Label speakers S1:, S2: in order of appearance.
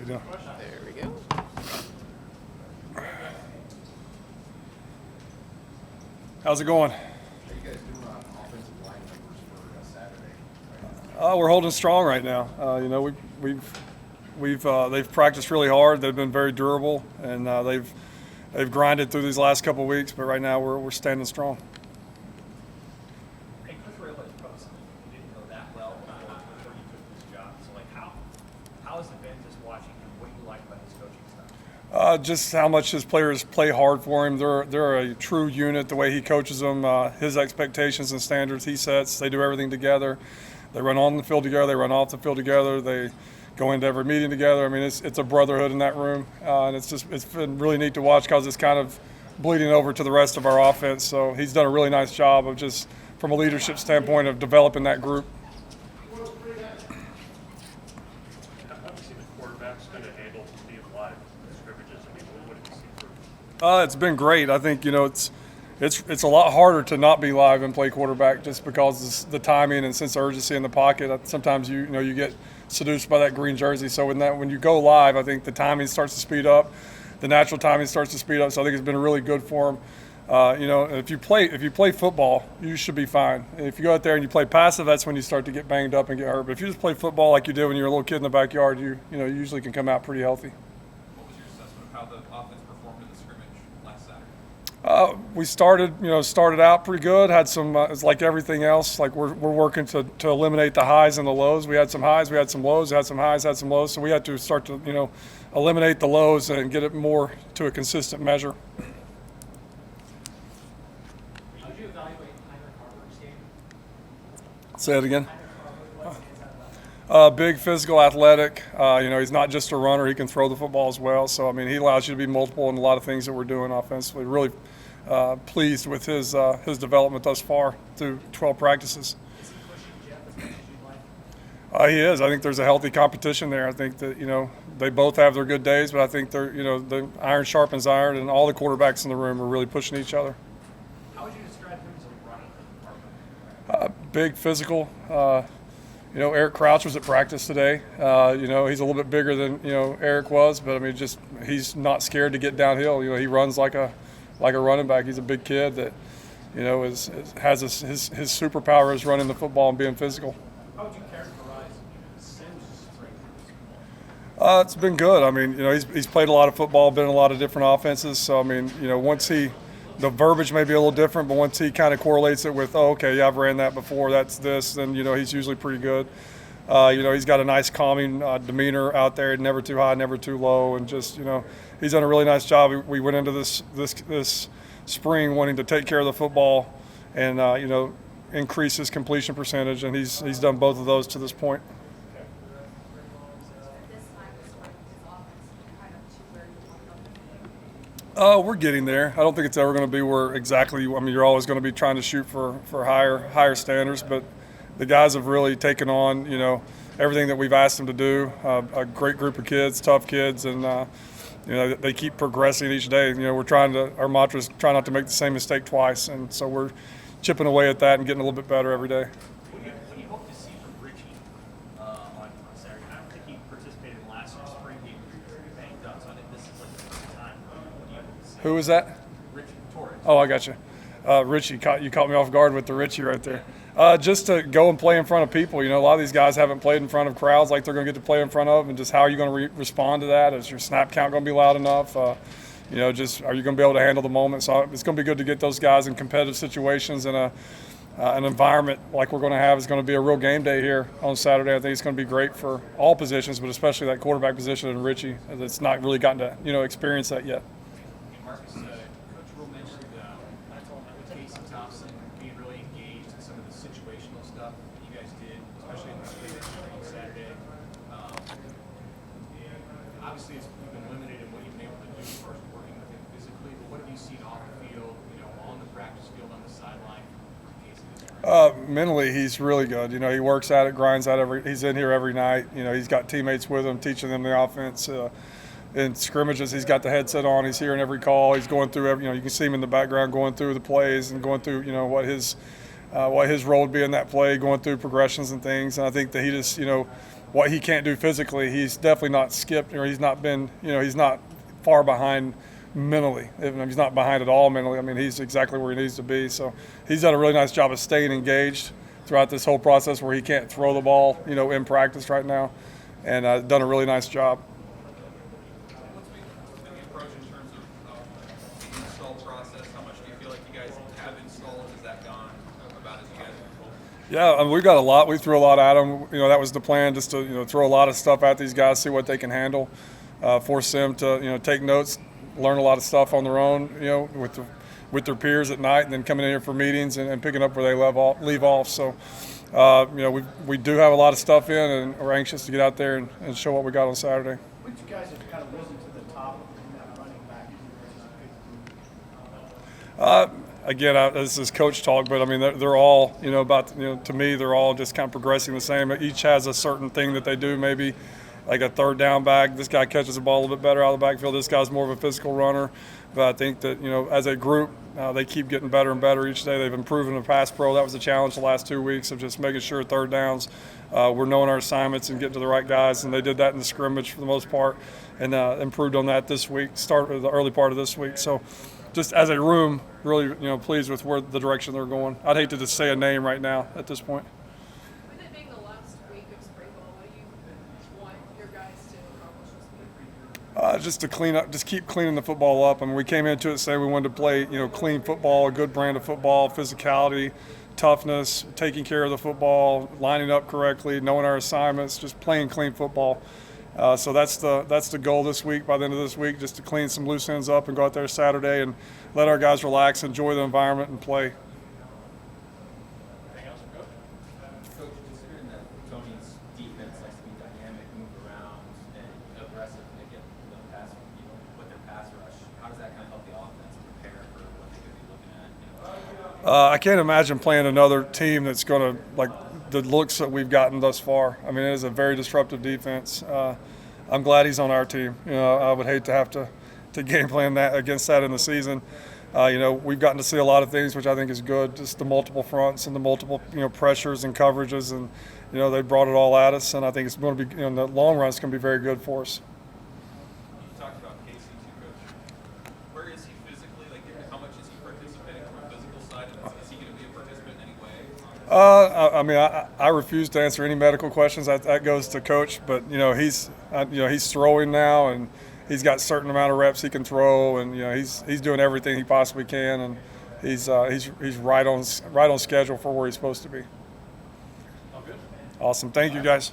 S1: you doing?
S2: There we go.
S1: How's it going?
S3: How you guys doing on offensive line numbers for Saturday?
S1: We're holding strong right now. They've practiced really hard. They've been very durable, and they've grinded through these last couple of weeks. But right now we're standing strong.
S4: Hey, Coach Ray, like you didn't know that well before you took this job. So, like, how has it been just watching him? What do you like about his coaching style?
S1: Just how much his players play hard for him. They're a true unit. The way he coaches them, his expectations and standards he sets. They do everything together. They run on the field together. They run off the field together. They go into every meeting together. I mean, it's a brotherhood in that room, and it's been really neat to watch because it's kind of bleeding over to the rest of our offense. So he's done a really nice job of just from a leadership standpoint of developing that group.
S5: How do you see the quarterbacks kind of handle being live scrimmages? I mean, what did you see for?
S1: It's been great. I think it's a lot harder to not be live and play quarterback just because the timing and sense of urgency in the pocket. Sometimes you get seduced by that green jersey. So when you go live, I think the timing starts to speed up, the natural timing starts to speed up. So I think it's been really good for him. If you play football, you should be fine. If you go out there and you play passive, that's when you start to get banged up and get hurt. But if you just play football like you did when you were a little kid in the backyard, you usually can come out pretty healthy.
S6: What was your assessment of how the offense performed in the scrimmage last Saturday?
S1: We started out pretty good. Had some, it's like everything else. Like we're working to eliminate the highs and the lows. We had some highs, we had some lows. Had some highs, had some lows. So we had to start to eliminate the lows and get it more to a consistent measure.
S4: How did you evaluate Heinrich Harburg's game?
S1: Say it again.
S4: What stands out about him?
S1: Big, physical, athletic. He's not just a runner. He can throw the football as well. So, I mean, he allows you to be multiple in a lot of things that we're doing offensively. Really pleased with his development thus far through 12 practices.
S4: Is he pushing Jeff as much as you'd like?
S1: He is. I think there's a healthy competition there. I think that, they both have their good days, but I think the iron sharpens iron, and all the quarterbacks in the room are really pushing each other.
S4: How would you describe him as a running department?
S1: Big, physical. Eric Crouch was at practice today. He's a little bit bigger than Eric was, but I mean, he's not scared to get downhill. He runs like a running back. He's a big kid that has his superpower is running the football and being physical.
S4: How would you characterize Sims' strength?
S1: It's been good. I mean, he's played a lot of football, been in a lot of different offenses. So I mean, once the verbiage may be a little different, but once he kind of correlates it with, I've ran that before, that's this, then, he's usually pretty good. He's got a nice calming demeanor out there, never too high, never too low, and just, he's done a really nice job. We went into this spring wanting to take care of the football and, increase his completion percentage, and he's done both of those to this point. We're getting there. I don't think it's ever going to be where exactly. I mean, you're always going to be trying to shoot for higher standards, but the guys have really taken on, everything that we've asked them to do. A great group of kids, tough kids, and they keep progressing each day. Our mantra is try not to make the same mistake twice, and so we're chipping away at that and getting a little bit better every day.
S4: What do you hope to see from Richie on Saturday? I don't think he participated in last year's spring game. He was pretty banged up, so I think this is like the first time. What do you hope to see?
S1: Who was that?
S4: Richie Torres.
S1: Oh, I got you. Richie, you caught me off guard with the Richie right there. Just to go and play in front of people. A lot of these guys haven't played in front of crowds like they're going to get to play in front of, and just how are you going to respond to that? Is your snap count going to be loud enough? Just are you going to be able to handle the moment? So it's going to be good to get those guys in competitive situations in an environment like we're going to have. Is going to be a real game day here on Saturday. I think it's going to be great for all positions, but especially that quarterback position and Richie that's not really gotten to experience that yet.
S4: Marcus, Coach Rule mentioned with Casey Thompson being really engaged in some of the situational stuff that you guys did, especially in the scrimmage on Saturday. Obviously, you've been limited in what you've been able to do as far as working with him physically, but what have you seen off the field, on the practice field, on the sideline from Casey this spring?
S1: Mentally, he's really good. He works at it, grinds at it. He's in here every night. He's got teammates with him, teaching them the offense. In scrimmages, he's got the headset on. He's hearing every call. He's going through every. You can see him in the background going through the plays and going through what his role would be in that play, going through progressions and things. And I think that he just what he can't do physically, he's definitely not skipped, or he's not been, he's not far behind mentally. If he's not behind at all mentally, I mean, he's exactly where he needs to be. So he's done a really nice job of staying engaged throughout this whole process where he can't throw the ball, in practice right now, and done a really nice job.
S6: What's been the approach in terms of the install process? How much do you feel like you guys have installed? Has that gone about as you guys have hoped?
S1: Yeah, I mean, we've got a lot. We threw a lot at them. That was the plan, just to throw a lot of stuff at these guys, see what they can handle, force them to take notes, learn a lot of stuff on their own, with their peers at night, and then coming in here for meetings and picking up where they leave off. So, we do have a lot of stuff in, and we're anxious to get out there and show what we got on Saturday.
S2: Which guys have kind of risen to the top in that running back?
S1: Again, this is coach talk, but I mean, they're all, to me, they're all just kind of progressing the same. Each has a certain thing that they do, maybe like a third down back. This guy catches the ball a little bit better out of the backfield. This guy's more of a physical runner. But I think that, as a group, they keep getting better and better each day. They've improved in the pass pro. That was the challenge the last 2 weeks of just making sure third downs, we're knowing our assignments and getting to the right guys. And they did that in the scrimmage for the most part, and improved on that this week, start with the early part of this week. So just as a room, really, pleased with where the direction they're going. I'd hate to just say a name right now at this point.
S7: With it being the last week of spring ball, what do you want your guys to accomplish this week?
S1: Just to clean up, just keep cleaning the football up. I mean, we came into it saying we wanted to play, clean football, a good brand of football, physicality, toughness, taking care of the football, lining up correctly, knowing our assignments, just playing clean football. So that's the goal this week. By the end of this week, just to clean some loose ends up and go out there Saturday and let our guys relax, enjoy the environment, and play.
S5: Anything else, Coach?
S3: Coach, considering that Tony's defense likes to be dynamic, move around, and aggressive, and get the pass, with their pass rush, how does that kind of help the offense prepare for what they could be looking at?
S1: I can't imagine playing another team that's going to, like, the looks that we've gotten thus far. I mean, it is a very disruptive defense. I'm glad he's on our team. I would hate to have to game plan that against that in the season. We've gotten to see a lot of things, which I think is good, just the multiple fronts and the multiple, pressures and coverages, and, they brought it all at us, and I think it's going to be, in the long run, it's going to be very good for us.
S6: You talked about Casey too, Coach. Where is he physically? Like, how much is he participating from a physical side? And is he going to be a participant in any way?
S1: I mean, I refuse to answer any medical questions. That goes to coach. But he's throwing now, and he's got a certain amount of reps he can throw, and he's doing everything he possibly can, and he's right on schedule for where he's supposed to be.
S5: All good.
S1: Awesome. Thank you, guys.